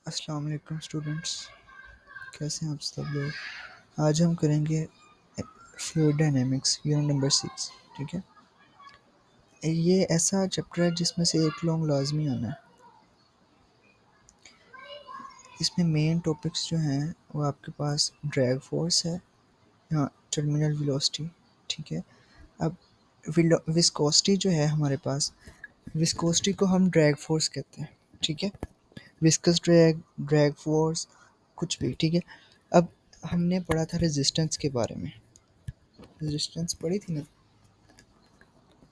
अस्सलाम वालेकुम स्टूडेंट्स, कैसे हैं आप सब लोग। आज हम करेंगे फ्लूइड डायनेमिक्स यूनिट नंबर 6। ठीक है, ये ऐसा चैप्टर है जिसमें से एक लॉन्ग लाजमी आना है। इसमें मेन टॉपिक्स जो हैं वो आपके पास ड्रैग फोर्स है, यहाँ टर्मिनल वेलोसिटी। ठीक है, अब विस्कोसिटी जो है हमारे पास, विस्कोसिटी को हम ड्रैग फोर्स कहते हैं। ठीक है, विस्कस ड्रैग, ड्रैग फोर्स, कुछ भी। ठीक है, अब हमने पढ़ा था रेजिस्टेंस के बारे में। रेजिस्टेंस पढ़ी थी ना,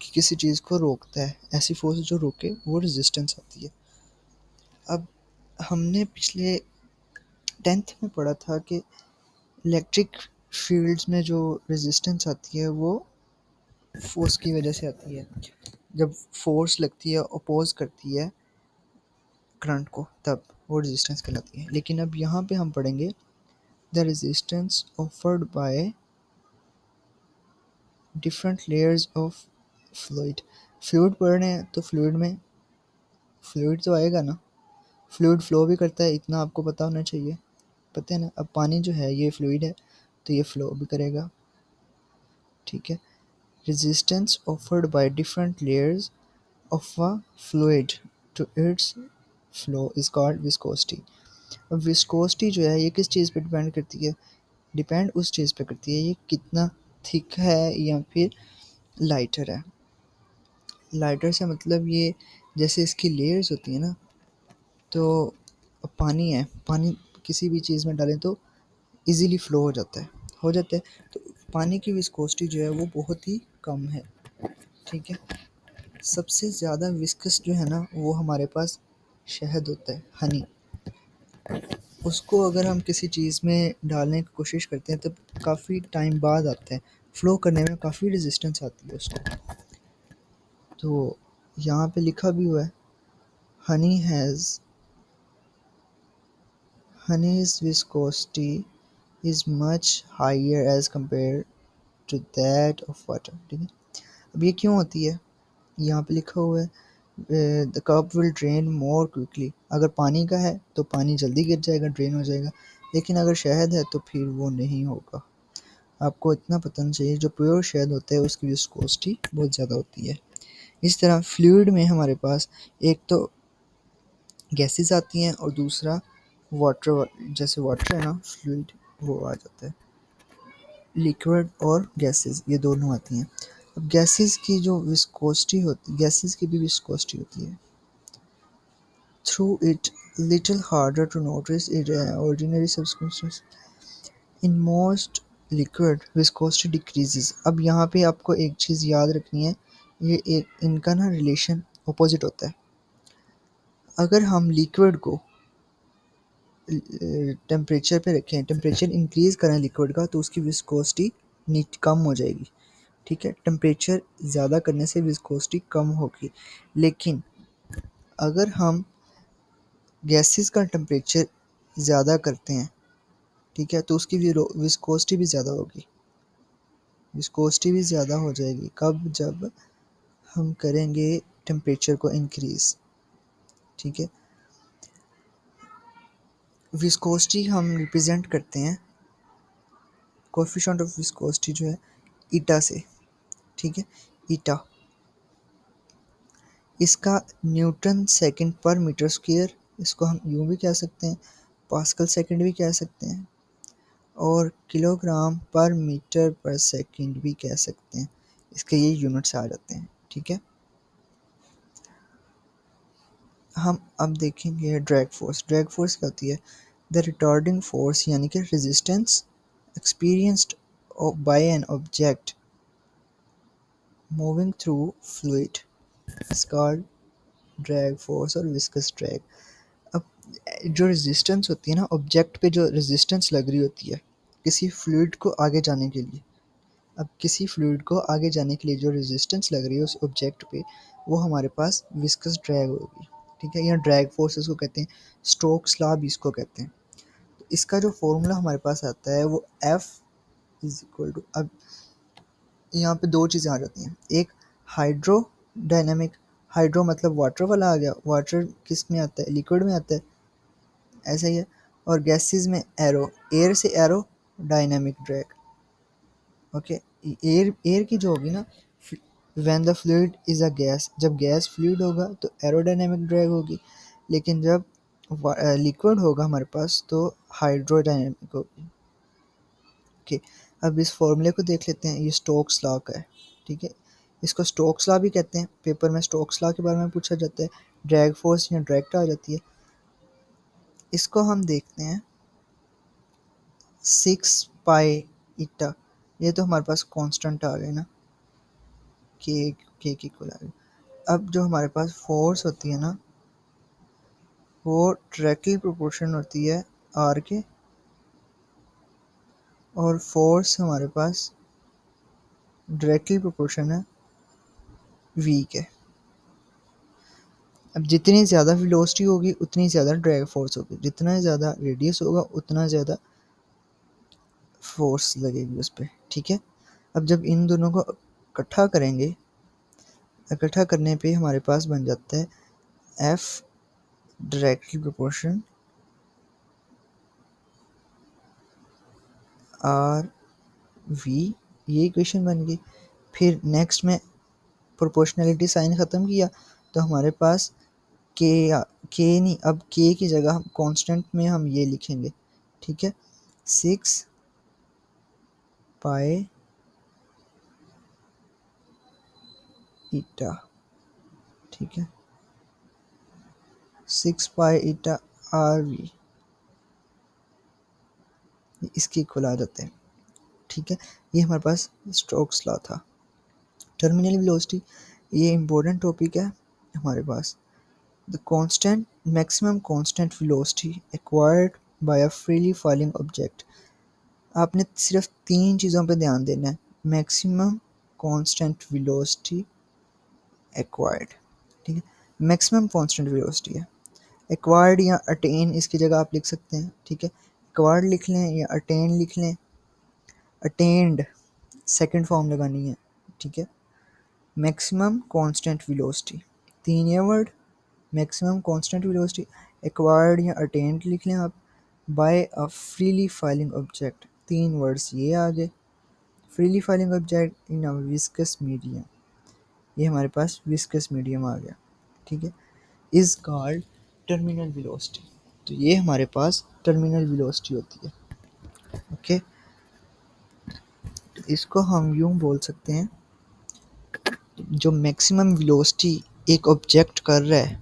कि किसी चीज़ को रोकता है, ऐसी फोर्स जो रोके वो रेजिस्टेंस आती है। अब हमने पिछले 10th में पढ़ा था कि इलेक्ट्रिक फील्ड्स में जो रेजिस्टेंस आती है वो फोर्स की वजह से आती है। जब फोर्स लगती है, अपोज करती है करंट को, तब वो रेजिस्टेंस कहलाती है। लेकिन अब यहाँ पे हम पढ़ेंगे the resistance offered by different layers of fluid. Fluid पढ़ रहे हैं तो फ्लूइड में फ्लूइड तो आएगा ना, फ्लूइड फ्लो भी करता है, इतना आपको पता होना चाहिए। पता है ना, अब पानी जो है ये फ्लूइड है तो ये फ्लो भी करेगा। ठीक है, resistance offered by different layers of a fluid to its flow is called viscosity. अब विस्कोसिटी जो है ये किस चीज़ पे डिपेंड करती है? डिपेंड उस चीज़ पे करती है ये कितना थिक है या फिर लाइटर है। लाइटर से मतलब ये जैसे इसकी लेयर्स होती है ना, तो पानी है, पानी किसी भी चीज़ में डालें तो इजीली फ्लो हो जाता है। तो पानी की विस्कोसिटी जो है वो बहुत ही कम है। ठीक है, सबसे ज़्यादा विस्कस जो है ना वो हमारे पास शहद होता है, हनी। उसको अगर हम किसी चीज़ में डालने की कोशिश करते हैं तो काफ़ी टाइम बाद आता है, फ्लो करने में काफ़ी रेजिस्टेंस आती है उसको। तो यहाँ पे लिखा भी हुआ है, Honey has honey's viscosity is much higher as compared to that of water। ठीक है, अब ये क्यों होती है? यहाँ पे लिखा हुआ है the cup will drain more quickly. अगर पानी का है तो पानी जल्दी गिर जाएगा, ड्रेन हो जाएगा। लेकिन अगर शहद है तो फिर वो नहीं होगा। आपको इतना पता नहीं चाहिए, जो प्योर शहद होता है उसकी विस्कोसिटी बहुत ज़्यादा होती है। इस तरह फ्लूइड में हमारे पास एक तो गैसेस आती हैं और दूसरा वाटर, जैसे वाटर है ना फ्लूइड, वो आ जाता है। लिक्विड और गैसेस ये दोनों आती हैं। अब गैसेस की जो विस्कोसिटी होती, गैसेस की भी विस्कोसिटी होती है। Through it little harder to notice it ordinary substances. In most liquid viscosity decreases. अब यहाँ पे आपको एक चीज़ याद रखनी है, ये एक इनका ना रिलेशन अपोजिट होता है। अगर हम लिक्विड को टेम्परेचर पे रखें, टेम्परेचर इंक्रीज़ करें लिक्विड का, तो उसकी विस्कोसिटी कम हो जाएगी। ठीक है, टेम्परेचर ज़्यादा करने से विस्कोसिटी कम होगी। लेकिन अगर हम गैसेस का टेम्परेचर ज़्यादा करते हैं, ठीक है, तो उसकी विस्कोसिटी भी ज़्यादा होगी, विस्कोसिटी भी ज़्यादा हो जाएगी। कब? जब हम करेंगे टेम्परेचर को इंक्रीज़। ठीक है, विस्कोसिटी हम रिप्रेजेंट करते हैं, कोएफिशिएंट ऑफ विस्कोसिटी जो है ईटा से। ठीक है, ईटा, इसका न्यूटन सेकंड पर मीटर स्क्वायर, इसको हम यूँ भी कह सकते हैं, पास्कल सेकंड भी कह सकते हैं, और किलोग्राम पर मीटर पर सेकंड भी कह सकते हैं। इसके ये यूनिट्स आ जाते हैं। ठीक है, हम अब देखेंगे ड्रैग फोर्स। ड्रैग फोर्स क्या होती है? द रिटार्डिंग फोर्स, यानी कि resistance experienced bye an object moving through fluid is called drag force और विस्कस ड्रैग। अब जो रेजिस्टेंस होती है ना, ऑब्जेक्ट पे जो रेजिस्टेंस लग रही होती है किसी फ्लूइड को आगे जाने के लिए, अब किसी फ्लूइड को आगे जाने के लिए जो रेजिस्टेंस लग रही है उस ऑब्जेक्ट पे, वो हमारे पास विस्कस ड्रैग होगी। ठीक है, या ड्रैग फोर्स इसको कहते हैं, स्टोक्स लॉ भी इसको कहते हैं। तो इसका जो फॉर्मूला हमारे पास आता है वो F इज इक्वल टू, अब यहाँ पे दो चीज़ें आ जाती हैं। एक हाइड्रो डायनेमिक, हाइड्रो मतलब वाटर वाला आ गया। वाटर किस में आता है? लिक्विड में आता है। ऐसा ही है। और गैसेस में एरो, एयर से arrow dynamic drag. Okay, air air की जो होगी ना, when the fluid is a gas, जब गैस फ्लूइड होगा तो एरोडायनेमिक ड्रैग होगी, लेकिन जब लिक्विड होगा हमारे पास तो हाइड्रोडायनेमिक होगी। ओके, अब इस फॉर्मूले को देख लेते हैं। ये स्टोक्स लॉ का है, ठीक है। इसको स्टोक्स लॉ भी कहते हैं, पेपर में स्टोक्स लॉ के बारे में पूछा जाता है। ड्रैग फोर्स या ड्रैग आ जाती है। इसको हम देखते हैं 6 पाई ईटा, ये तो हमारे पास कांस्टेंट आ गए ना, के की इक्वल आ गई। अब जो हमारे पास फोर्स होती है ना, वो डायरेक्टली प्रोपोर्शन होती है आर के, और फोर्स हमारे पास डायरेक्टली प्रोपोर्शन है वी के। अब जितनी ज़्यादा वेलोसिटी होगी उतनी ज़्यादा ड्रैग फोर्स होगी, जितना ज़्यादा रेडियस होगा उतना ज़्यादा फोर्स लगेगी उस पर, ठीक है। अब जब इन दोनों को इकट्ठा करेंगे, इकट्ठा करने पे हमारे पास बन जाता है F directly proportion R V, ये इक्वेशन बन गई। फिर नेक्स्ट में प्रोपोर्शनलिटी साइन ख़त्म किया तो हमारे पास के, के नहीं, अब के की जगह हम कांस्टेंट में हम ये लिखेंगे, ठीक है। 6 पाई ईटा, ठीक है, 6 पाई ईटा आर वी, इसके इक्वल आ जाते हैं, ठीक है। ये हमारे पास स्टोक्स लॉ था। टर्मिनल वेलोसिटी, ये इम्पोर्टेंट टॉपिक है हमारे पास। The constant maximum constant velocity acquired by a freely falling object. आपने सिर्फ 3 चीज़ों पे ध्यान देना है। मैक्सिमम कांस्टेंट वेलोसिटी एक्वायर्ड, ठीक है, मैक्सिमम कांस्टेंट वेलोसिटी है। एक्वायर्ड या अटेन इसकी जगह आप लिख सकते हैं, ठीक है। एक्वायर्ड लिख लें या अटेन लिख लें। अटेन्ड सेकंड फॉर्म लगानी है, ठीक है। मैक्सिमम कांस्टेंट वेलोसिटी, 3 ये word, maximum constant velocity, acquired या अटेन्ड लिख लें आप, by a freely falling object, 3 words ये आ गए। Freely falling object in a viscous medium, ये हमारे पास विस्कस मीडियम आ गया, ठीक है। इज कॉल्ड टर्मिनल वेलोसिटी, तो ये हमारे पास टर्मिनल वेलोसिटी होती है। ओके, तो इसको हम यूं बोल सकते हैं, जो मैक्सिमम वेलोसिटी एक ऑब्जेक्ट कर रहा है,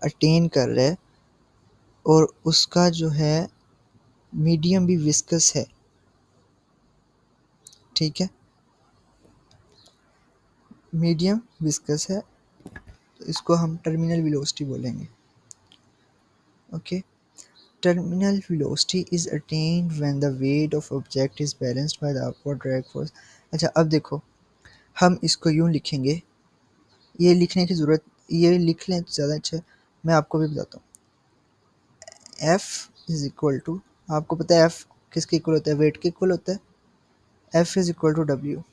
अटेन कर रहा है, और उसका जो है मीडियम भी विस्कस है, ठीक है, मीडियम विस्कस है, तो इसको हम टर्मिनल वेलोसिटी बोलेंगे। Okay, terminal velocity is attend when the weight of object is balanced by the upward drag force. अच्छा, अब देखो हम इसको यूं लिखेंगे, ये लिखने की ज़रूरत, ये लिख लें तो ज़्यादा अच्छा है। मैं आपको भी बताता हूँ। एफ इज़ इक्वल टू, आपको पता है एफ किसके इक्वल होता है, वेट के इक्वल होता है। F is equal to W,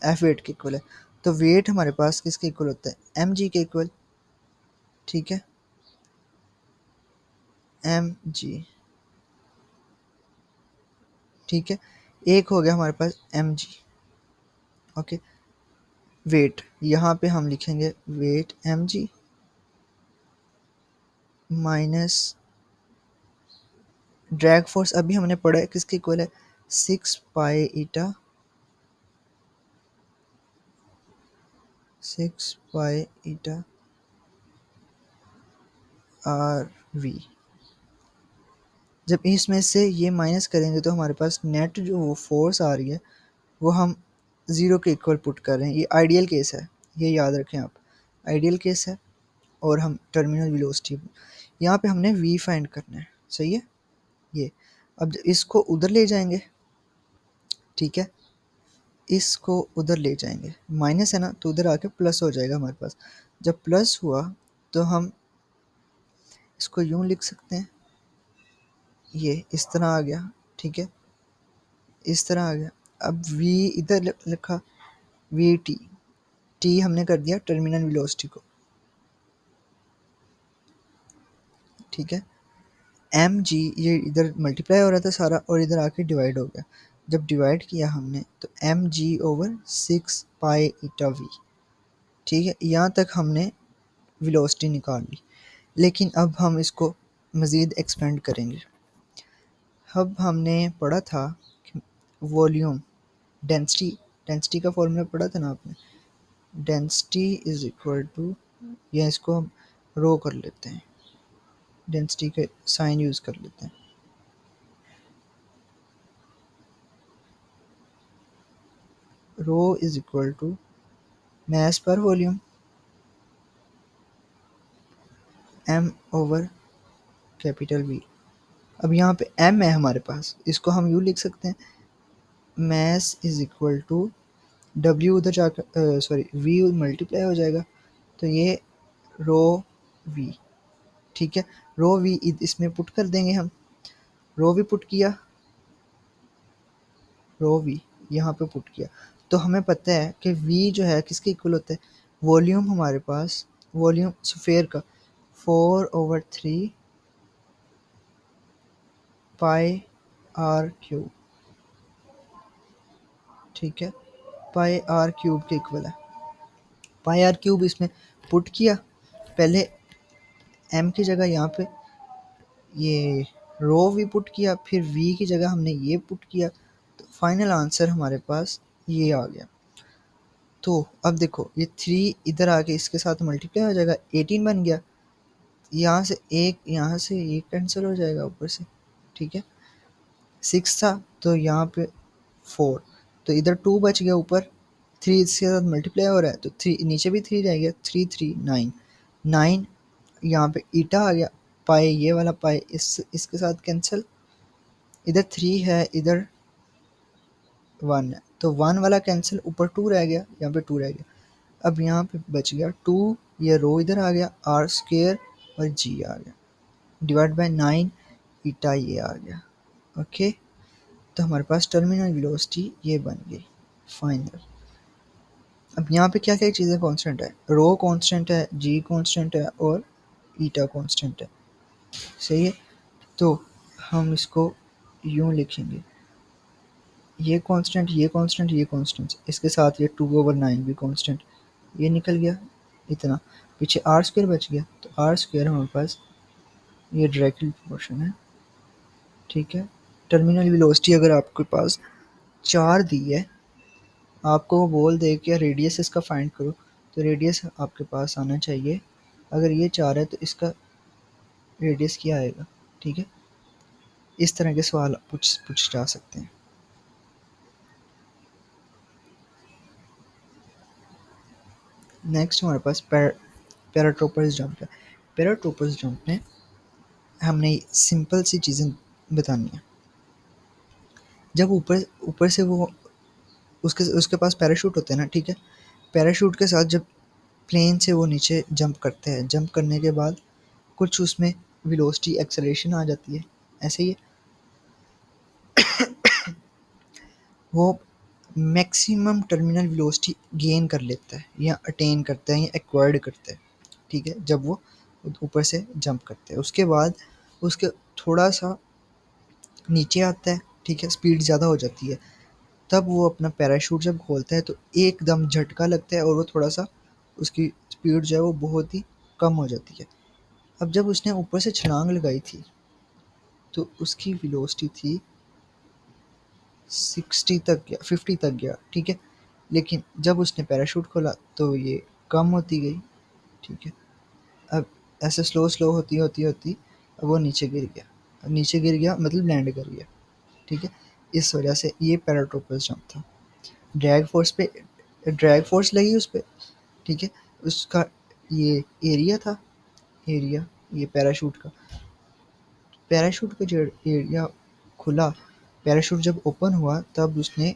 F weight के इक्वल है, तो वेट हमारे पास किसके इक्वल होता है, एम जी के इक्वल, ठीक है, एम जी, ठीक है। एक हो गया हमारे पास एम जी। ओके, वेट यहाँ पे हम लिखेंगे weight M G minus drag force, अभी हमने पढ़ा है किसके इक्वल है, 6 pi eta, 6 pi eta r we. जब इसमें से ये माइनस करेंगे तो हमारे पास नेट जो वो फोर्स आ रही है वो हम ज़ीरो के इक्वल पुट कर रहे हैं। ये आइडियल केस है, ये याद रखें आप, आइडियल केस है। और हम टर्मिनल वेलोसिटी यहाँ पे हमने वी फाइंड करना है, सही है। ये अब इसको उधर ले जाएंगे, ठीक है, इसको उधर ले जाएंगे, माइनस है ना तो उधर आके प्लस हो जाएगा हमारे पास। जब प्लस हुआ तो हम इसको यूं लिख सकते हैं, ये इस तरह आ गया, ठीक है, इस तरह आ गया। अब v इधर लिखा, वी टी, टी हमने कर दिया टर्मिनल वेलोसिटी को, ठीक है। एम जी ये इधर मल्टीप्लाई हो रहा था सारा और इधर आके डिवाइड हो गया। जब डिवाइड किया हमने तो M G over 6 pi eta V. ठीक है, यहाँ तक हमने वेलोसिटी निकाल ली। लेकिन अब हम इसको मज़ीद एक्सपेंड करेंगे। अब हमने पढ़ा था कि वॉल्यूम डेंसिटी, डेंसिटी का फॉर्मूला पढ़ा था ना आपने। डेंसिटी इज इक्वल टू, या इसको हम रो कर लेते हैं, डेंसिटी के साइन यूज़ कर लेते हैं। Rho is equal to mass पर volume M over capital V. अब यहाँ पे एम है हमारे पास, इसको हम यूँ लिख सकते हैं, mass is equal to W उधर जाकर सॉरी वी मल्टीप्लाई हो जाएगा, तो ये रो वी। ठीक है, रो वी इसमें पुट कर देंगे हम। रो वी पुट किया, रो वी यहाँ पे पुट किया, तो हमें पता है कि वी जो है किसके इक्वल होता है, वॉल्यूम हमारे पास, वॉल्यूम स्फेयर का 4/3 पाई आर क्यूब। ठीक है, पाई आर क्यूब के इक्वल है। पाई आर क्यूब इसमें पुट किया, पहले एम की जगह यहाँ पे ये रो वी पुट किया, फिर वी की जगह हमने ये पुट किया, तो फाइनल आंसर हमारे पास ये आ गया। तो अब देखो ये 3 इधर आके इसके साथ मल्टीप्लाई हो जाएगा, 18 बन गया। यहाँ से एक कैंसिल हो जाएगा ऊपर से। ठीक है, 6 था तो यहाँ पे 4, तो इधर 2 बच गया, ऊपर 3 इसके साथ मल्टीप्लाई हो रहा है तो 3 नीचे भी 3 रह गया, 3 3 9 9। यहाँ पे ईटा आ गया, पाई ये वाला पाई इसके साथ कैंसिल, इधर 3 है इधर 1 है, तो 1 वाला कैंसिल, ऊपर 2 रह गया, यहाँ पे 2 रह गया। अब यहाँ पे बच गया 2, ये रो इधर आ गया, आर स्क्वेयर और जी आ गया, डिवाइड बाय 9 ईटा ये आ गया। ओके, तो हमारे पास टर्मिनल वेलोसिटी ये बन गई फाइनल। अब यहाँ पे क्या क्या चीज़ें कांस्टेंट है, रो कांस्टेंट है, जी कांस्टेंट है और ईटा कांस्टेंट है। सही है, तो हम इसको यूँ लिखेंगे, ये कांस्टेंट ये कांस्टेंट ये कांस्टेंट, इसके साथ ये 2/9 भी कांस्टेंट, ये निकल गया इतना, पीछे आर स्क्वायर बच गया, तो आर स्क्वायर हमारे पास ये डायरेक्टली प्रोपोर्शन है। ठीक है, टर्मिनल वेलोसिटी अगर आपके पास 4 दी है, आपको वो बोल दे कि रेडियस इसका फाइंड करो, तो रेडियस आपके पास आना चाहिए, अगर ये 4 है तो इसका रेडियस क्या आएगा। ठीक है, इस तरह के सवाल पूछ जा सकते हैं। नेक्स्ट हमारे पास पैराट्रोपर्स जंप है। पैराट्रोपर्स जंप में हमने सिंपल सी चीज़ें बतानी है। जब ऊपर ऊपर से वो उसके उसके पास पैराशूट होते हैं ना, ठीक है, पैराशूट के साथ जब प्लेन से वो नीचे जंप करते हैं, जंप करने के बाद कुछ उसमें वेलोसिटी एक्सेलरेशन आ जाती है, ऐसे ही वो मैक्सिमम टर्मिनल वेलोसिटी गेन कर लेता है या अटेन करता है या एक्वायर्ड करता है। ठीक है, जब वो ऊपर से जंप करते हैं, उसके बाद उसके थोड़ा सा नीचे आता है, ठीक है, स्पीड ज़्यादा हो जाती है, तब वो अपना पैराशूट जब खोलता है तो एकदम झटका लगता है और वो थोड़ा सा उसकी स्पीड जो है वो बहुत ही कम हो जाती है। अब जब उसने ऊपर से छलांग लगाई थी तो उसकी वेलोसिटी थी 60 तक गया, 50 तक गया। ठीक है, लेकिन जब उसने पैराशूट खोला तो ये कम होती गई। ठीक है, अब ऐसे स्लो स्लो होती होती होती अब वो नीचे गिर गया, अब नीचे गिर गया मतलब लैंड कर गया। ठीक है, इस वजह से ये पैराट्रोपस जंप था। ड्रैग फोर्स लगी उस पर। ठीक है, उसका ये एरिया था, एरिया ये पैराशूट का जो एरिया खुला, पैराशूट जब ओपन हुआ तब उसने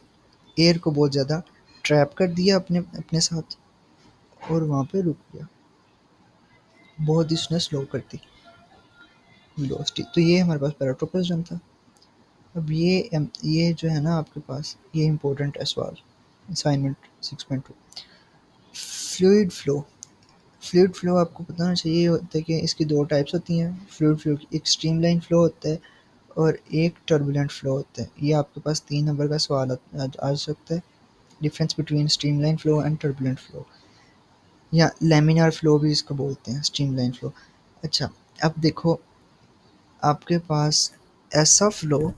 एयर को बहुत ज़्यादा ट्रैप कर दिया अपने अपने साथ और वहाँ पे रुक गया, बहुत ही उसने स्लो कर दी वेलोसिटी। तो ये हमारे पास पैराट्रोपस जंप था। अब ये जो है ना आपके पास, ये इम्पोर्टेंट है सवाल, assignment 6.2। Fluid flow, fluid flow आपको पता होना चाहिए होता है कि इसकी दो टाइप्स होती हैं फ्लूइड फ्लो की। एक स्ट्रीमलाइन फ्लो होता है और एक टर्बुलेंट फ्लो होता है। ये आपके पास 3 नंबर का सवाल आ सकता है, difference between streamline flow and turbulent flow, या लैमिनार फ्लो भी इसको बोलते हैं, स्ट्रीमलाइन फ्लो। अच्छा, अब देखो आपके पास ऐसा फ्लो,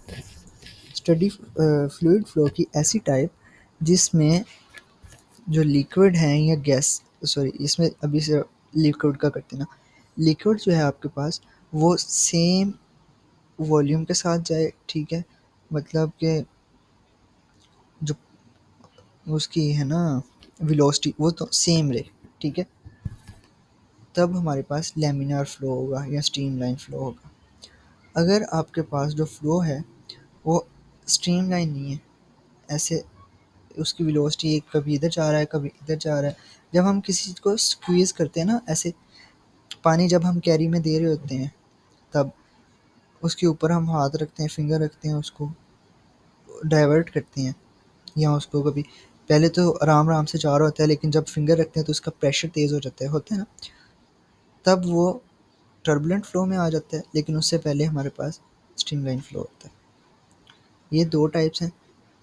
स्टडी फ्लूइड फ्लो की ऐसी टाइप जिसमें जो लिक्विड है या गैस, सॉरी इसमें अभी से लिक्विड का करते हैं ना, लिक्विड जो है आपके पास वो सेम वॉल्यूम के साथ जाए, ठीक है, मतलब कि जो उसकी है ना वेलोसिटी वो तो सेम रहे, ठीक है, तब हमारे पास लैमिनार फ्लो होगा या स्ट्रीमलाइन फ्लो होगा। अगर आपके पास जो फ्लो है वो स्ट्रीमलाइन नहीं है, ऐसे उसकी वेलोसिटी एक कभी इधर जा रहा है कभी इधर जा रहा है, जब हम किसी चीज़ को स्क्वीज़ करते हैं ना, ऐसे पानी जब हम कैरी में दे रहे होते हैं तब उसके ऊपर हम हाथ रखते हैं, फिंगर रखते हैं, उसको डाइवर्ट करते हैं, या उसको कभी पहले तो आराम आराम से जा रहा होता है लेकिन जब फिंगर रखते हैं तो उसका प्रेशर तेज़ हो जाता है, होता है ना, तब वो टर्बुलेंट फ्लो में आ जाता है, लेकिन उससे पहले हमारे पास स्ट्रीमलाइन फ्लो होता है। ये दो टाइप्स हैं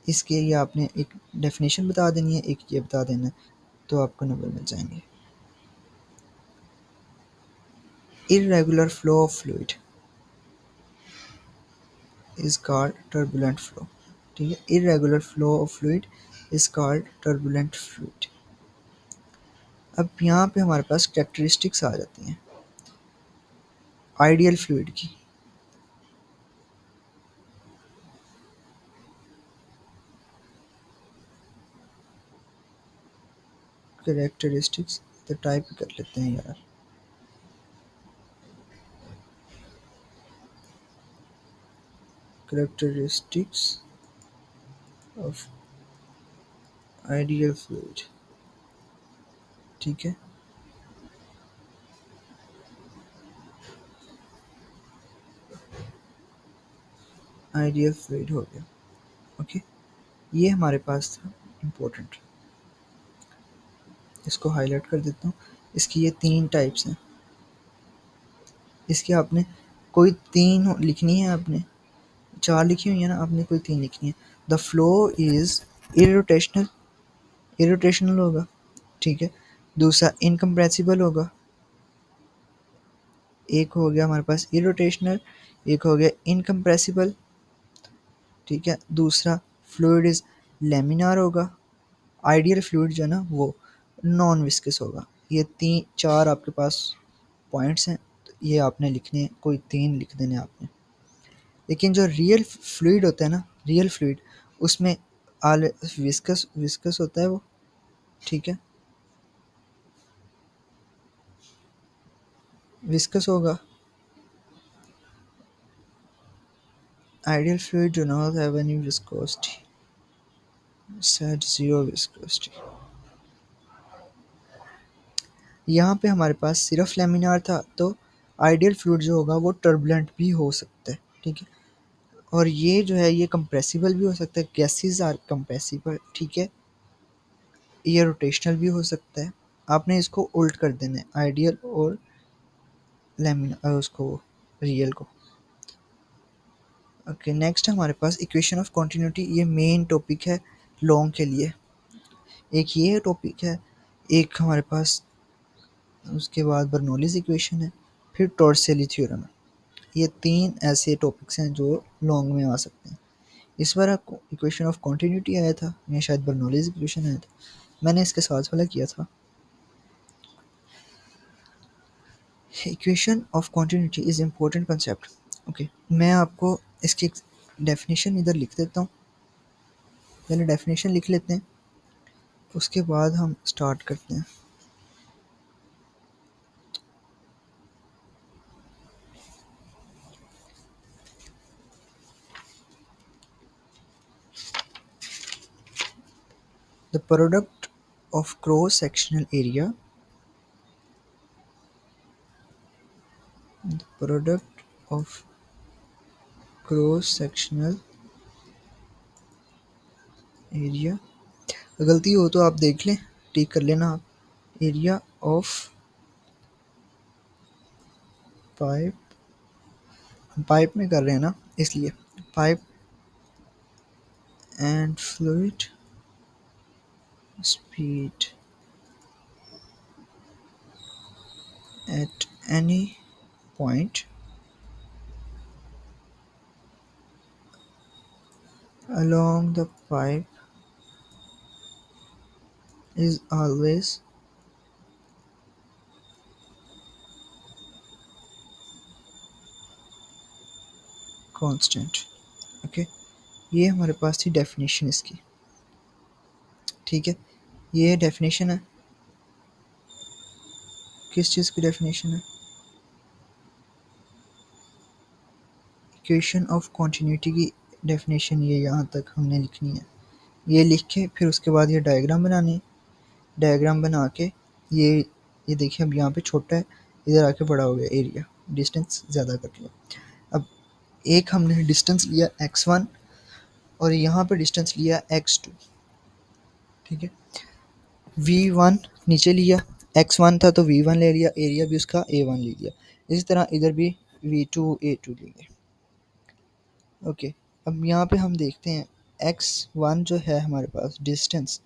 इसके, ये आपने एक डेफिनेशन बता देनी है, एक ये बता देना है, तो आपको नंबर मिल जाएंगे। Irregular flow of fluid is called turbulent flow, ठीक है, irregular flow of fluid is called turbulent fluid. अब यहाँ पे हमारे पास कैरेक्टरिस्टिक्स आ जाती हैं आइडियल फ्लूइड की। कैरेक्टरिस्टिक्स तो टाइप कर लेते हैं यार। कैरेक्टरिस्टिक्स ऑफ आइडियल फ्लूइड, ठीक है, आइडियल फ्लूइड हो गया। ओके, ये हमारे पास था इम्पोर्टेंट, इसको हाईलाइट कर देता हूँ। इसकी ये 3 टाइप्स हैं, इसकी आपने कोई 3 लिखनी है, आपने 4 लिखी हुई है ना, आपने कोई 3 लिखनी है। The flow is irrotational, irrotational होगा, ठीक है। दूसरा इनकम्प्रेसिबल होगा, एक हो गया हमारे पास इरोटेशनल, एक हो गया इनकम्प्रेसिबल, ठीक है। दूसरा फ्लूइड इज लेमिनार होगा, आइडियल फ्लूइड जो है ना वो नॉन विस्कस होगा। ये 3 4 आपके पास पॉइंट्स हैं, तो ये आपने लिखने हैं, कोई 3 लिख देने हैं आपने। लेकिन जो रियल फ्लूइड होता है ना, रियल फ्लूइड उसमें आल विस्कस विस्कस होता है वो, ठीक है, विस्कस होगा। Ideal fluid do not have any viscosity, set zero viscosity. यहाँ पे हमारे पास सिर्फ लेमिनार था, तो आइडियल फ्लूइड जो होगा वो टर्बुलेंट भी हो सकता है, ठीक है। और ये जो है ये कंप्रेसिबल भी हो सकता है, गैसेस आर कंप्रेसिबल, ठीक है। ये रोटेशनल भी हो सकता है। आपने इसको उल्ट कर देना है, आइडियल और लेमिनार उसको रियल को। ओके, नेक्स्ट हमारे पास इक्वेशन ऑफ कॉन्टिन्यूटी, ये मेन टॉपिक है लॉन्ग के लिए। एक ये टॉपिक है, एक हमारे पास उसके बाद बर्नौलीज इक्वेशन है, फिर टॉर्सेली थ्योरम है। ये 3 ऐसे टॉपिक्स हैं जो लॉन्ग में आ सकते हैं। इस बार आपको इक्वेशन ऑफ कॉन्टिन्यूटी आया था या शायद बर्नौलीज इक्वेशन आया था, मैंने इसके साथ वाला किया था। Equation of continuity is important concept. Okay, मैं आपको इसकी डेफिनेशन इधर लिख देता हूँ, पहले डेफिनेशन लिख लेते हैं, उसके बाद हम स्टार्ट करते हैं। The product of cross sectional area, the product of cross sectional area, गलती हो तो आप देख लें, ठीक कर लेना आप। एरिया ऑफ पाइप, पाइप में कर रहे हैं ना इसलिए pipe and fluid speed at any point along the pipe is always constant। Okay, ये हमारे पास थी डेफिनेशन इसकी। ठीक है, ये डेफिनेशन है, किस चीज़ की डेफिनेशन है? इक्वेशन ऑफ कॉन्टीन्यूटी की डेफिनेशन ये यहाँ तक हमने लिखनी है। ये लिख के फिर उसके बाद ये डायग्राम बनानी है। डायग्राम बना के ये देखिए अब यहाँ पे छोटा है, इधर आके बड़ा हो गया एरिया, डिस्टेंस ज़्यादा कर लिया। अब एक हमने डिस्टेंस लिया x1 और यहाँ पे डिस्टेंस लिया x2। ठीक है, v1 नीचे लिया, x1 था तो v1 ले लिया, एरिया भी उसका a1 ले लिया। इसी तरह इधर भी v2 a2 लेंगे। ओके, अब यहाँ पे हम देखते हैं x1 जो है हमारे पास डिस्टेंस,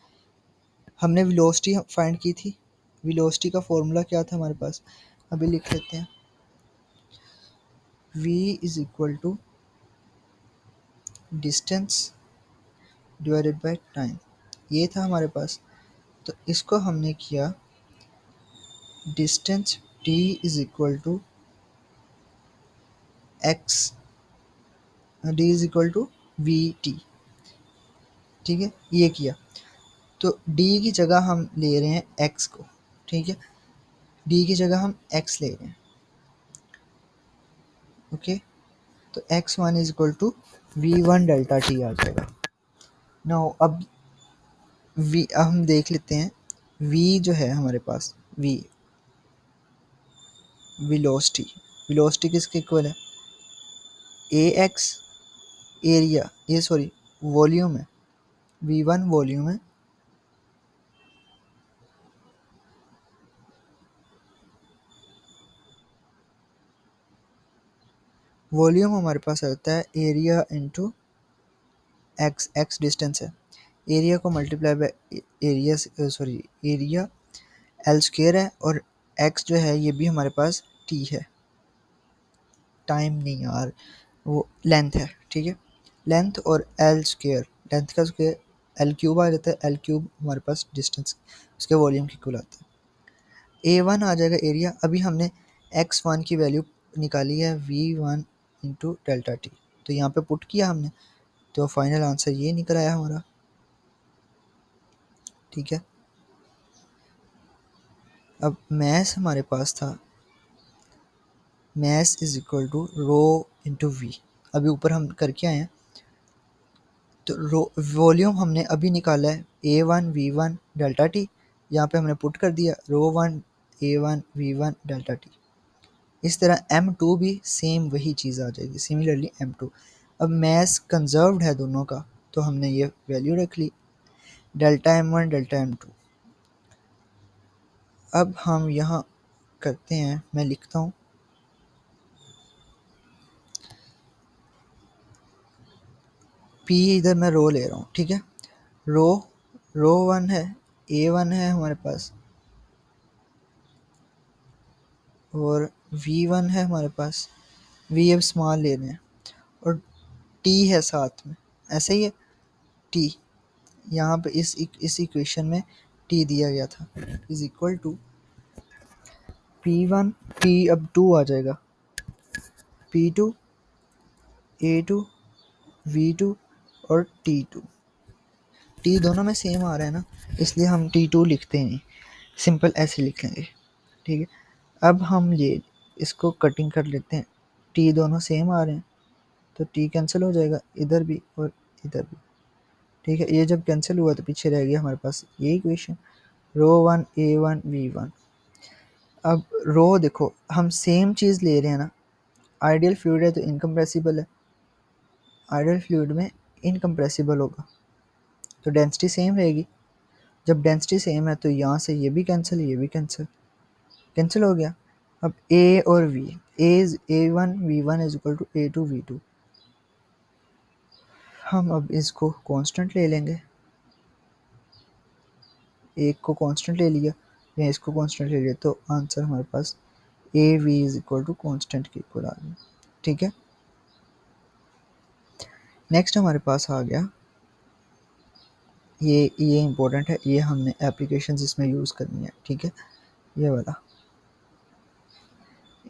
हमने वेलोसिटी फाइंड की थी। वेलोसिटी का फॉर्मूला क्या था हमारे पास, अभी लिख लेते हैं। v is equal to distance divided by time, ये था हमारे पास। तो इसको हमने किया distance t is equal to x, d is equal to V T. ठीक है, ये किया तो d की जगह हम ले रहे हैं x को। ठीक है, d की जगह हम x ले रहे हैं। ओके, तो x1 is equal to v one delta t आ जाएगा। नाउ अब हम देख लेते हैं v जो है हमारे पास, v वेलोसिटी, वेलोसिटी किसके इक्वल है, ax एरिया, ये सॉरी वॉल्यूम है, v1 वॉल्यूम है, वॉल्यूम हमारे पास आता है area into x, x distance है, एरिया को multiply by area, sorry area L square है, और एक्स जो है ये भी हमारे पास टी है, टाइम नहीं यार, वो लेंथ है। ठीक है, लेंथ और एल स्क्वायर, लेंथ का स्क्वायर एल क्यूब आ जाता है, एल क्यूब हमारे पास डिस्टेंस उसके वॉल्यूम की इक्वल आता है। ए वन आ जाएगा एरिया, अभी हमने एक्स वन की वैल्यू निकाली है V one into delta T, तो यहाँ पे पुट किया हमने, तो फाइनल आंसर ये निकल आया हमारा। ठीक है, अब मैस हमारे पास था, mass is equal to rho into V, अभी ऊपर हम करके आए हैं, तो रो वॉल्यूम हमने अभी निकाला है a one we one delta t, यहाँ पे हमने पुट कर दिया rho one A one we one delta t. इस तरह m2 भी सेम वही चीज़ आ जाएगी, सिमिलरली m2। अब मैस कंजर्व्ड है दोनों का, तो हमने ये वैल्यू रख ली डेल्टा m1 डेल्टा m2। अब हम यहाँ करते हैं, मैं लिखता हूँ p, इधर मैं रो ले रहा हूँ। ठीक है, रो रो वन है, ए वन है हमारे पास, और वी वन है हमारे पास, वी अब स्मॉल ले रहे हैं, और टी है साथ में, ऐसे ही है टी, यहाँ पे इस इक्वेशन में टी दिया गया था, is equal to P one, P अब टू आ जाएगा, P two A two V two और टी टू, टी दोनों में सेम आ रहा है ना, इसलिए हम टी टू लिखते नहीं, सिंपल ऐसे लिख लेंगे। ठीक है, अब हम ये इसको कटिंग कर लेते हैं, टी दोनों सेम आ रहे हैं तो टी कैंसिल हो जाएगा इधर भी और इधर भी। ठीक है, ये जब कैंसिल हुआ तो पीछे रह गया हमारे पास ये equation, rho one A one we one. अब रो देखो हम सेम चीज़ ले रहे हैं ना, आइडियल फ्लूइड है तो इनकम्प्रेसिबल है, आइडियल फ्लूइड में इनकम्प्रेसिबल होगा तो डेंसिटी सेम रहेगी, जब डेंसिटी सेम है तो यहाँ से ये भी कैंसिल, ये भी कैंसिल, कैंसिल हो गया। अब ए और we, A1 V1 = A2 V2। हम अब इसको कांस्टेंट ले लेंगे, एक को कांस्टेंट ले लिया या इसको कांस्टेंट ले लिया, तो आंसर हमारे पास AV = कांस्टेंट के इक्वल आ गया। ठीक है, नेक्स्ट हमारे पास आ गया, ये इंपॉर्टेंट है, ये हमने एप्लीकेशंस इसमें यूज़ करनी है। ठीक है, ये वाला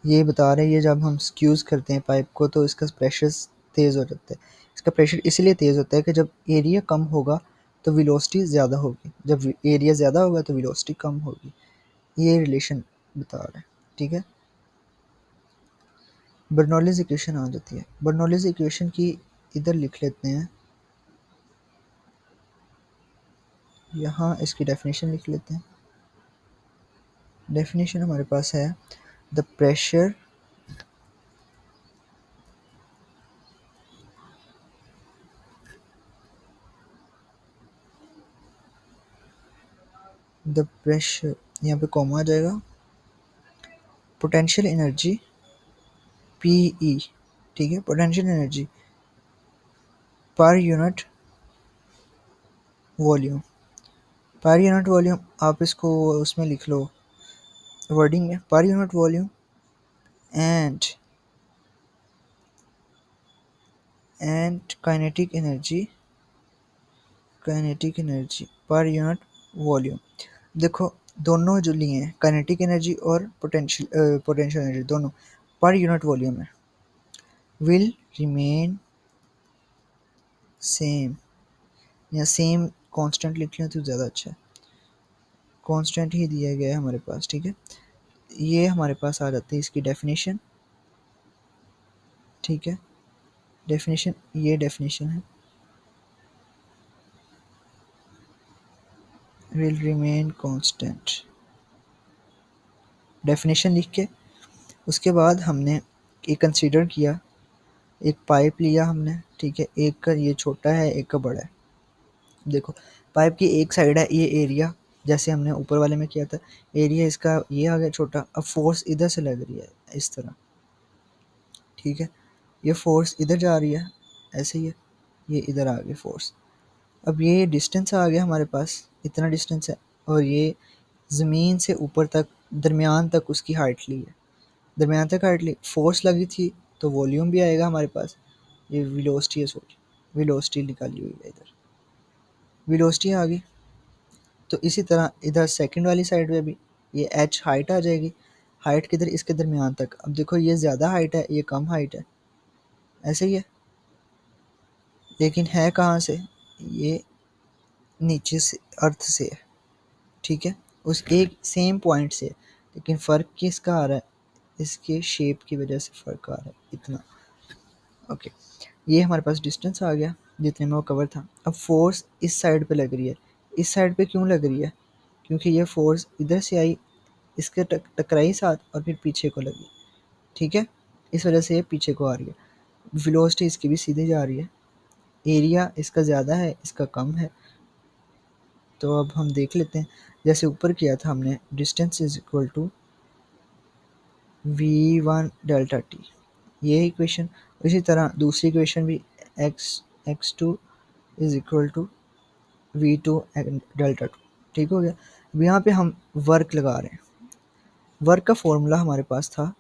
ये बता रहे हैं, ये जब हम स्क्यूज़ करते हैं पाइप को तो इसका प्रेशर तेज़ हो जाता है। इसका प्रेशर इसलिए तेज़ होता है कि जब एरिया कम होगा तो वेलोसिटी ज़्यादा होगी, जब एरिया ज़्यादा होगा तो वेलोसिटी कम होगी। ये रिलेशन बता रहा है। ठीक है, बर्नौलीज़ इक्वेशन आ जाती है। बर्नौलीज़ इक्वेशन की इधर लिख लेते हैं, यहाँ इसकी डेफिनेशन लिख लेते हैं। डेफिनेशन हमारे पास है द प्रेशर यहाँ पे कॉमा आ जाएगा, पोटेंशियल एनर्जी PE। ठीक है, potential energy per unit volume, per unit volume आप इसको उसमें लिख लो वर्डिंग में, per unit volume and kinetic energy per unit volume. देखो दोनों जो लिए हैं काइनेटिक एनर्जी और पोटेंशियल एनर्जी दोनों पर यूनिट वॉल्यूम है, विल रिमेन सेम, या सेम कांस्टेंट लिख लें तो ज़्यादा अच्छा है, कांस्टेंट ही दिया गया है हमारे पास। ठीक है, ये हमारे पास आ जाती है इसकी डेफिनेशन। ठीक है, डेफिनेशन, ये डेफिनेशन है, विल रिमेन कांस्टेंट। डेफिनेशन लिख के उसके बाद हमने एक कंसीडर किया, एक पाइप लिया हमने। ठीक है, एक का ये छोटा है, एक का बड़ा है। देखो पाइप की एक साइड है ये एरिया, जैसे हमने ऊपर वाले में किया था, एरिया इसका ये आ गया छोटा। अब फोर्स इधर से लग रही है इस तरह। ठीक है, ये फोर्स इधर जा रही है, ऐसे ही है, ये इधर आ गई फोर्स। अब ये डिस्टेंस आ गया हमारे पास, इतना डिस्टेंस है, और ये ज़मीन से ऊपर तक दरमियान तक उसकी हाइट ली है, दरमियान तक हाइट ली, फोर्स लगी थी तो वॉल्यूम भी आएगा हमारे पास। ये वेलोसिटी है, सॉरी वेलोसिटी निकाली हुई है, इधर वेलोसिटी आ गई। तो इसी तरह इधर सेकंड वाली साइड में भी ये h हाइट आ जाएगी, हाइट किधर, इसके दरमियान तक। अब देखो ये ज़्यादा हाइट है, ये कम हाइट है, ऐसे ही है, लेकिन है कहाँ से, ये नीचे से अर्थ से है। ठीक है, उस एक सेम पॉइंट से, लेकिन फ़र्क किसका आ रहा है, इसके शेप की वजह से फ़र्क आ रहा है इतना। ओके, ये हमारे पास डिस्टेंस आ गया जितने में वो कवर था। अब फोर्स इस साइड पे लग रही है, इस साइड पे क्यों लग रही है, क्योंकि ये फोर्स इधर से आई, इसके टकराई साथ और फिर पीछे को लगी। ठीक है, इस वजह से ये पीछे को आ रही है। वेलोसिटी इसकी भी सीधे जा रही है, एरिया इसका ज़्यादा है, इसका कम है। तो अब हम देख लेते हैं, जैसे ऊपर किया था हमने, distance is equal to V1 delta T, ये इक्वेशन। इसी तरह दूसरी इक्वेशन भी x2 is equal to V2 delta two. ठीक हो गया। अब यहाँ पे हम वर्क लगा रहे हैं, वर्क का फॉर्मूला हमारे पास था,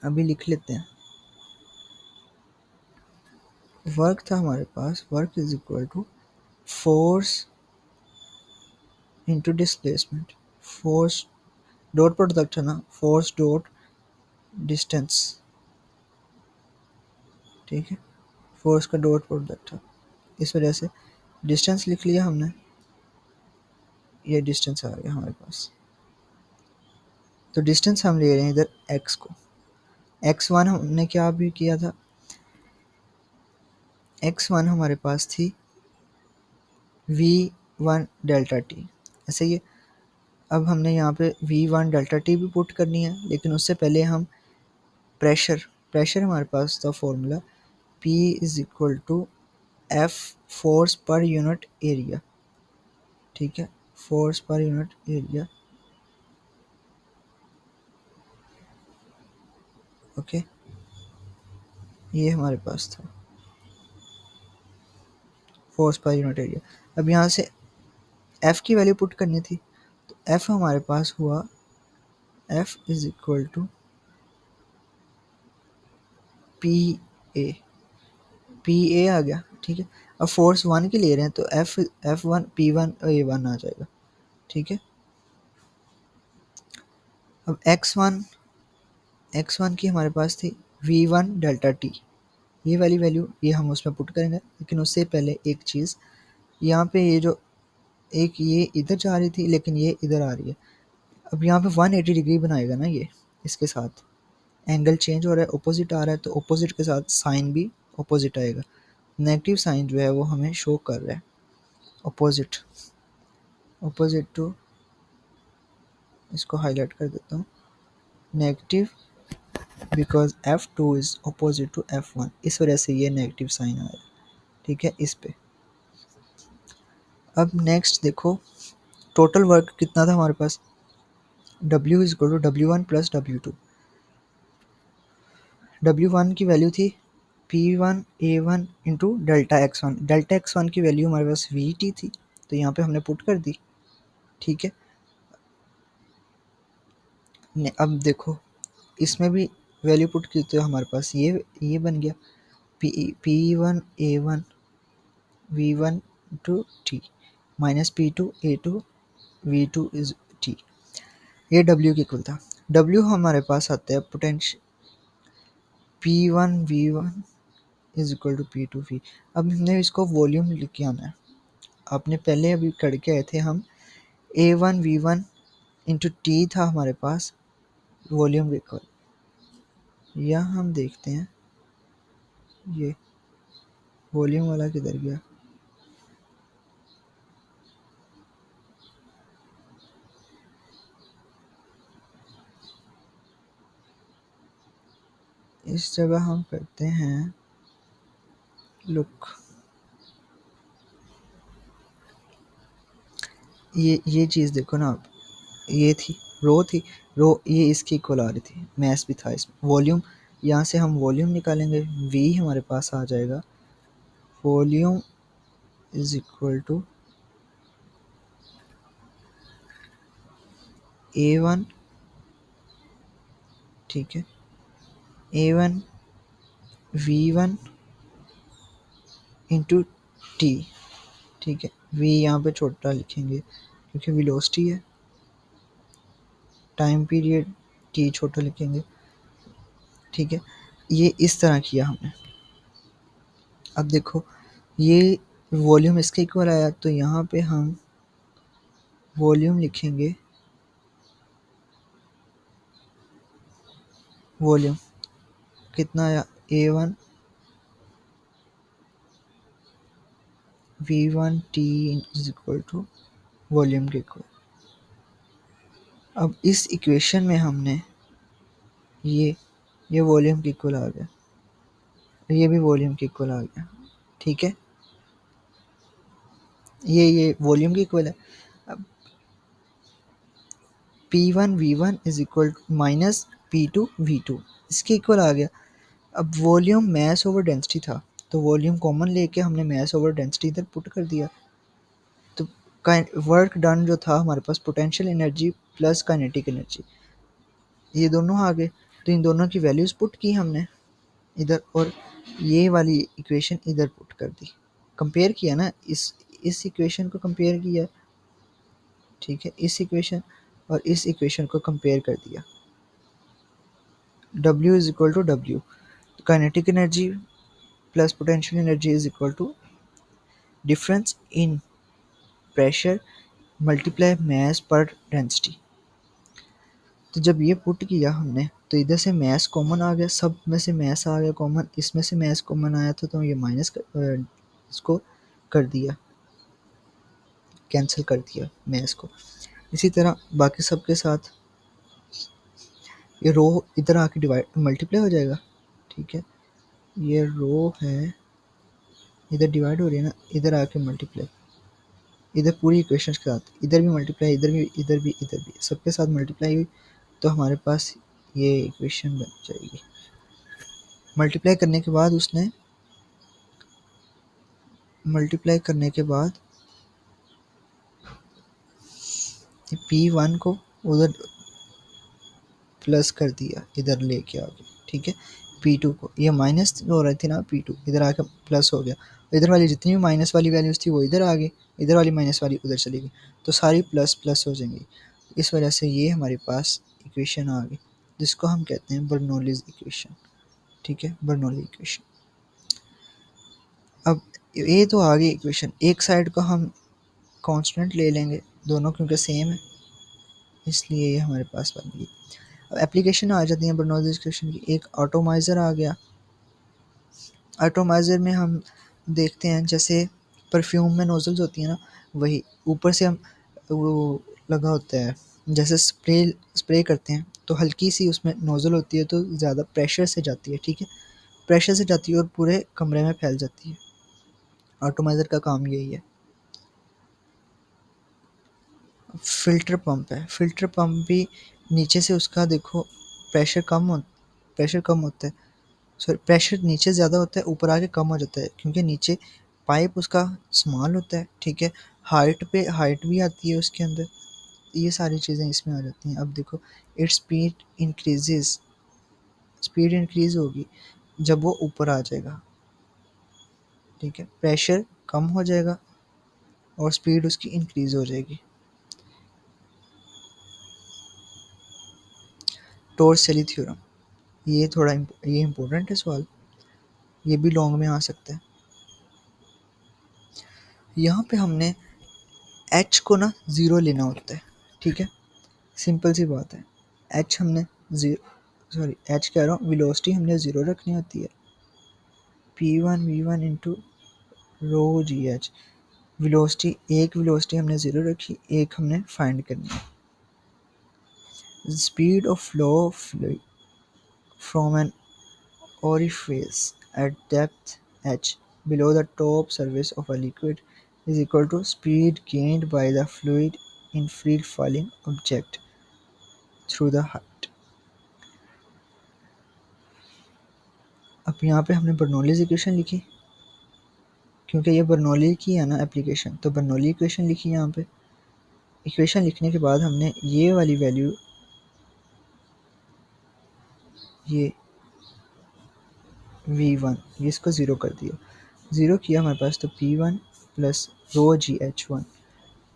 अभी लिख लेते हैं। वर्क था हमारे पास, work is equal to force into displacement, force dot product है ना, फोर्स डॉट डिस्टेंस। ठीक है, फोर्स का डॉट प्रोडक्ट है, इस वजह से डिस्टेंस लिख लिया हमने, ये डिस्टेंस आ गया हमारे पास। तो डिस्टेंस हम ले रहे हैं इधर x को, x1 हमने क्या भी किया था, x1 हमारे पास थी V1 डेल्टा टी, ऐसे ही। अब हमने यहाँ पे V1 डेल्टा टी भी पुट करनी है, लेकिन उससे पहले हम प्रेशर हमारे पास था formula, P is equal to F, force पर यूनिट एरिया। ठीक है, फोर्स पर यूनिट एरिया, ओके, ये हमारे पास था फोर्स पर यूनिट एरिया। अब यहाँ से एफ की वैल्यू पुट करनी थी, तो एफ हमारे पास हुआ F is equal to P A, P A आ गया, ठीक है। अब फोर्स वन की ले रहे हैं तो एफ वन पी वन ए वन आ जाएगा, ठीक है। अब एक्स वन की हमारे पास थी वी वन डेल्टा टी, ये वाली वैल्यू ये हम उसमें पुट करेंगे। लेकिन उससे पहले एक चीज़, यहाँ पे ये जो एक ये इधर जा रही थी लेकिन ये इधर आ रही है, अब यहाँ पे 180 डिग्री बनाएगा ना ये, इसके साथ एंगल चेंज हो रहा है, ऑपोजिट आ रहा है, तो ऑपोजिट के साथ साइन भी ऑपोजिट आएगा। नेगेटिव साइन जो है वो हमें शो कर रहा है ऑपोजिट, ऑपोजिट टू, इसको हाईलाइट कर देता हूँ, negative because F2 is opposite to F1, इस वजह से ये नेगेटिव साइन आया, ठीक है इस पे। अब नेक्स्ट देखो टोटल वर्क कितना था हमारे पास, W is equal to W1 plus W2। W1 की वैल्यू थी P1 A1 into delta X1, delta X1 की वैल्यू हमारे पास VT थी, तो यहाँ पे हमने पुट कर दी, ठीक है। अब देखो इसमें भी वैल्यू पुट की तो हमारे पास ये बन गया P1 A1 V1 to T minus P2 A2 V2 is T, ये W की इक्वल था। W हमारे पास आता है potential P1 V1 is equal to P2 V। अब हमने इसको वॉल्यूम लिख के आना है, आपने पहले अभी करके आए थे हम A1 V1 इंटू T था हमारे पास वॉल्यूम इक्वल, यहाँ हम देखते हैं ये वॉल्यूम वाला किधर गया, इस जगह हम करते हैं लुक, ये चीज़ देखो ना आप, ये थी रो ये इसकी इक्वल आ रही थी, मैस भी था इसमें, वॉल्यूम यहाँ से हम वॉल्यूम निकालेंगे, V हमारे पास आ जाएगा volume is equal to A1, ठीक है, A1 V1 इंटू T, ठीक है। V यहाँ पे छोटा लिखेंगे क्योंकि वेलोसिटी है, टाइम पीरियड T छोटा लिखेंगे, ठीक है। ये इस तरह किया हमने। अब देखो ये वॉल्यूम इसके इक्वल आया, तो यहाँ पे हम वॉल्यूम लिखेंगे, वॉल्यूम कितना आया A1 V1 T is equal to volume के इक्वल। अब इस इक्वेशन में हमने ये वॉल्यूम के इक्वल आ गया, ये भी वॉल्यूम के इक्वल आ गया, ठीक है, ये वॉल्यूम के इक्वल है। अब P1 V1 is equal minus P2 V2 इसके इक्वल आ गया। अब वॉल्यूम मैस ओवर डेंसिटी था, तो वॉल्यूम कॉमन लेके हमने मैस ओवर डेंसिटी इधर पुट कर दिया, तो वर्क डन जो था हमारे पास potential energy plus kinetic energy, ये दोनों आ गए, तो इन दोनों की वैल्यूज़ पुट की हमने इधर, और ये वाली इक्वेशन इधर पुट कर दी, कंपेयर किया ना, इस इक्वेशन को कंपेयर किया, ठीक है, इस इक्वेशन और इस इक्वेशन को कंपेयर कर दिया। W is equal to W, kinetic energy plus potential energy is equal to difference in pressure multiply mass पर डेंसिटी। तो जब ये पुट किया हमने तो इधर से मास कॉमन आ गया, सब में से मास आ गया कॉमन, इसमें से मास कॉमन आया था, तो ये माइनस इसको कर दिया, कैंसिल कर दिया मास को। इसी तरह बाकी सब के साथ ये रो इधर आके डिवाइड मल्टीप्लाई हो जाएगा, ठीक है, ये रो है इधर डिवाइड हो रही है ना, इधर आके मल्टीप्लाई, इधर पूरी इक्वेशन के साथ, इधर भी मल्टीप्लाई, इधर भी इधर भी इधर भी सबके साथ मल्टीप्लाई हुई, तो हमारे पास ये इक्वेशन बन जाएगी। मल्टीप्लाई करने के बाद उसने मल्टीप्लाई करने के बाद P1 को उधर प्लस कर दिया, इधर लेके आ गया, ठीक है। P2 को, ये माइनस हो रही थी ना P2, इधर आकर प्लस हो गया, इधर वाली जितनी भी माइनस वाली वैल्यूज थी वो इधर आ गई, इधर वाली माइनस वाली उधर चली गई, तो सारी प्लस प्लस हो जाएंगी। इस वजह से ये हमारे पास इक्वेशन आ गई, जिसको हम कहते हैं बर्नौलीज इक्वेशन, ठीक है, बर्नौली इक्वेशन। अब ये तो आ गई इक्वेशन, एक साइड को हम कांस्टेंट ले लेंगे, दोनों क्योंकि सेम है इसलिए ये हमारे पास बन गई। अब एप्लीकेशन आ जाती है बर्नौलीज इक्वेशन की। एक एटॉमाइज़र आ गया, एटॉमाइज़र में हम देखते हैं जैसे परफ्यूम में नोजल्स होती हैं ना, वही ऊपर से हम वो लगा होता है, जैसे स्प्रे स्प्रे करते हैं तो हल्की सी उसमें नोजल होती है तो ज़्यादा प्रेशर से जाती है, ठीक है, प्रेशर से जाती है और पूरे कमरे में फैल जाती है। एटॉमाइज़र का काम यही है। फ़िल्टर पंप है, फ़िल्टर पंप भी नीचे से उसका देखो प्रेशर कम होता है, सॉरी प्रेशर नीचे ज़्यादा होता है, ऊपर आके कम हो जाता है क्योंकि नीचे पाइप उसका स्मॉल होता है, ठीक है, हाइट भी आती है उसके अंदर, ये सारी चीज़ें इसमें आ जाती हैं। अब देखो इट्स स्पीड इंक्रीज़ होगी जब वो ऊपर आ जाएगा, ठीक है, प्रेशर कम हो जाएगा और स्पीड उसकी इंक्रीज़ हो जाएगी। टॉर्स-शेली थ्योरम, ये थोड़ा ये इम्पोर्टेंट है सवाल, ये भी लॉन्ग में आ सकता है। यहाँ पे हमने एच को ना ज़ीरो लेना होता है, ठीक है, सिंपल सी बात है। एच हमने एच कह रहा हूँ, वेलोसिटी हमने ज़ीरो रखनी होती है, P1 V1 इंटू रो जी एच। एक वेलोसिटी हमने ज़ीरो रखी, एक हमने फाइंड करनी है। Speed of flow from an orifice at depth h below the top surface of a liquid is equal to speed gained by the fluid in free falling object through the height। अब यहाँ पे हमने Bernoulli's equation लिखी, क्योंकि ये Bernoulli की है ना एप्लीकेशन, तो बर्नौली इक्वेशन लिखी। यहाँ पे इक्वेशन लिखने के बाद हमने ये वाली वैल्यू, ये V1 ये इसको ज़ीरो कर दिया, ज़ीरो किया हमारे पास, तो P1 प्लस रो जी एच वन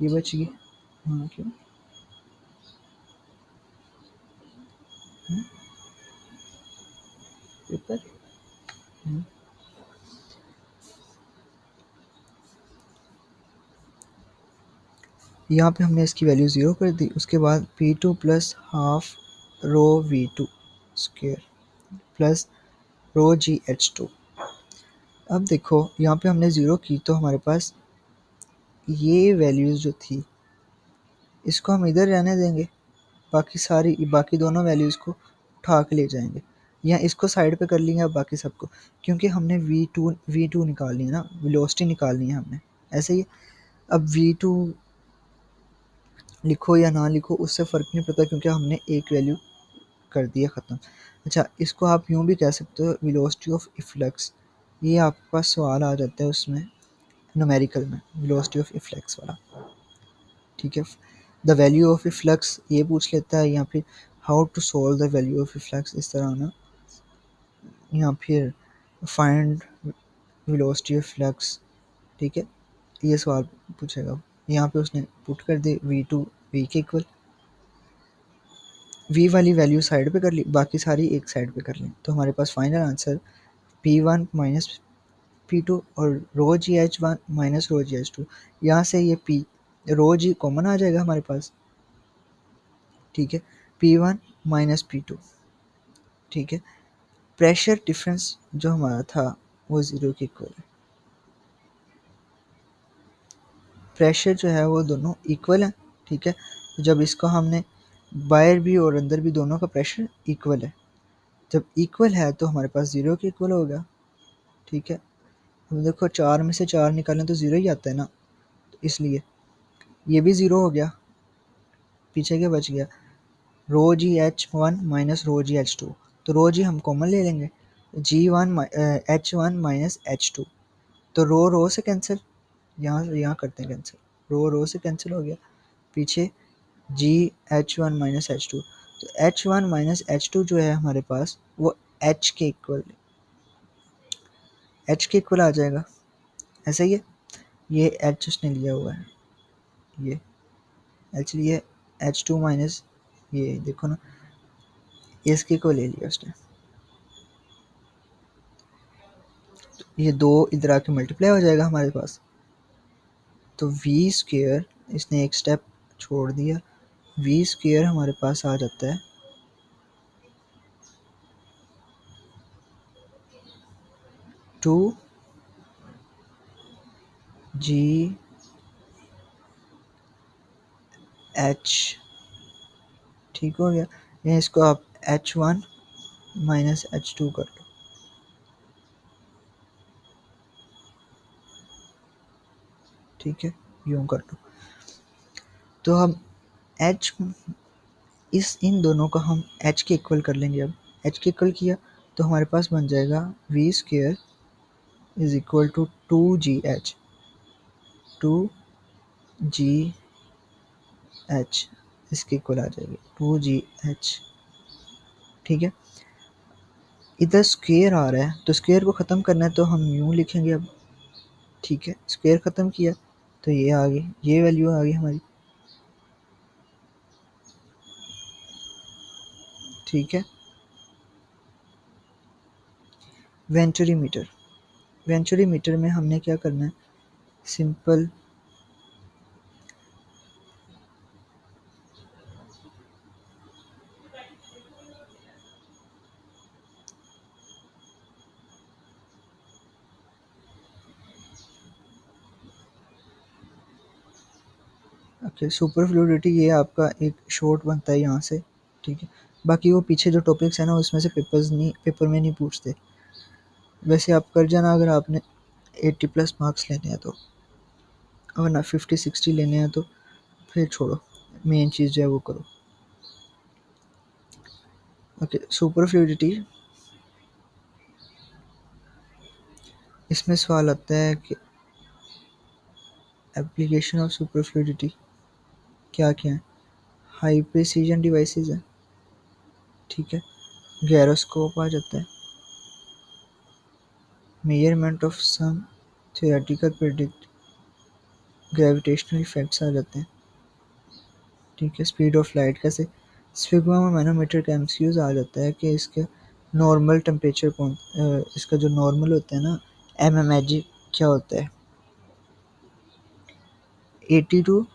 ये बच गई। हाँ क्यों पेपर, यहाँ पे हमने इसकी वैल्यू ज़ीरो कर दी, उसके बाद P2 plus half rho V2 square plus row ji h to. अब देखो यहाँ पे हमने ज़ीरो की तो हमारे पास ये वैल्यूज़ जो थी इसको हम इधर रहने देंगे, बाकी दोनों वैल्यूज़ को उठा के ले जाएंगे, या इसको साइड पे कर लेंगे बाकी सबको, क्योंकि हमने V2 निकालनी है ना, वेलोसिटी निकालनी है हमने, ऐसे ही। अब V2 लिखो या ना लिखो उससे फ़र्क नहीं पड़ता, क्योंकि हमने एक वैल्यू कर दिया ख़त्म। अच्छा, इसको आप यूँ भी कह सकते हो वेलोसिटी ऑफ इफ्लक्स, ये आपके पास सवाल आ जाता है उसमें न्यूमेरिकल में, वेलोसिटी ऑफ इफ्लक्स वाला, ठीक है। द वैल्यू ऑफ इफ्लक्स ये पूछ लेता है, या फिर how to solve the value of efflux इस तरह ना, या फिर फाइंड वेलोसिटी ऑफ फ्लक्स, ठीक है, ये सवाल पूछेगा। यहाँ पे उसने पुट कर दी V2 V के इक्वल, V वाली वैल्यू साइड पे कर ली, बाकी सारी एक साइड पे कर ली, तो हमारे पास final answer P1 minus P2 और रो जी एच वन माइनस रो जी एच टू। यहाँ से ये P रो जी कॉमन आ जाएगा हमारे पास, ठीक है, P1 माइनस P2, ठीक है। प्रेशर डिफरेंस जो हमारा था वो ज़ीरो के इक्वल है, प्रेशर जो है वो दोनों इक्वल है, ठीक है। जब इसको हमने बाहर भी और अंदर भी दोनों का प्रेशर इक्वल है, जब इक्वल है तो हमारे पास ज़ीरो के इक्वल होगा, ठीक है। हम देखो चार में से चार निकालें तो ज़ीरो ही आता है ना, तो इसलिए ये भी ज़ीरो हो गया, पीछे क्या बच गया, रो जी एच वन माइनस रो जी एच टू, तो रो जी हम कॉमन ले लेंगे, H1 माइनस H2, तो रो रो से कैंसिल, यहाँ करते हैं कैंसिल, रो रो से कैंसिल हो गया, पीछे GH1 माइनस H2, तो H1 माइनस H2 जो है हमारे पास वो H के इक्वल आ जाएगा, ऐसा ही है। ये H उसने लिया हुआ है, ये H लिया, H2 माइनस ये देखो ना, इसके को ले लिया उसने, ये दो इधर आके मल्टीप्लाई हो जाएगा हमारे पास, तो वी स्क्वेयर, इसने एक स्टेप छोड़ दिया, वी स्क्वेयर हमारे पास आ जाता है 2GH, ठीक हो गया। या इसको आप H1 माइनस H2 कर लो, ठीक है, यूँ कर लो। तो हम H, इन दोनों को हम H के इक्वल कर लेंगे। अब H के इक्वल किया तो हमारे पास बन जाएगा V square is equal to 2GH, 2GH इसके इक्वल आ जाएगी 2GH, ठीक है। इधर स्क्वेयर आ रहा है, तो स्क्वेयर को ख़त्म करना है तो हम यूँ लिखेंगे अब, ठीक है, स्क्वेयर ख़त्म किया तो ये आ गई, ये वैल्यू आ गई हमारी, ठीक है। वेंचुरीमीटर, वेंचुरीमीटर में हमने क्या करना है, सिंपल ओके, सुपर फ्लूइडिटी ये आपका एक शॉर्ट बनता है यहाँ से, ठीक है। बाकी वो पीछे जो टॉपिक्स है ना उसमें से पेपर में नहीं पूछते, वैसे आप कर जाना अगर आपने 80 प्लस मार्क्स लेने हैं तो, वरना 50-60 लेने हैं तो फिर छोड़ो, मेन चीज़ जो है वो करो। ओके, सुपर फ्लूइडिटी, इसमें सवाल आता है कि एप्लीकेशन ऑफ सुपर फ्लूइडिटी क्या क्या है, हाई प्रिसीजन डिवाइसेस है, ठीक है, गैरोस्कोप आ जाता है, measurement of some theoretical predict, gravitational effects आ जाते हैं, ठीक है, स्पीड ऑफ लाइट कैसे, सिग्मा मैनोमीटर का एमसीक्यूज आ जाता है कि इसके नॉर्मल टेम्परेचर कौन, इसका जो नॉर्मल होता है ना एमएमएच क्या होता है, 80 टू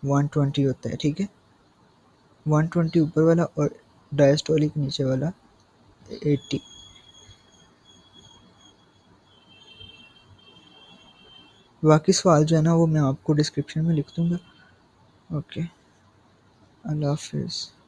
120 होता है, ठीक है, 120 ऊपर वाला और डायस्टोलिक नीचे वाला 80। बाकी सवाल जो है ना वो मैं आपको डिस्क्रिप्शन में लिख दूंगा। ओके, अल्लाह हाफिज़।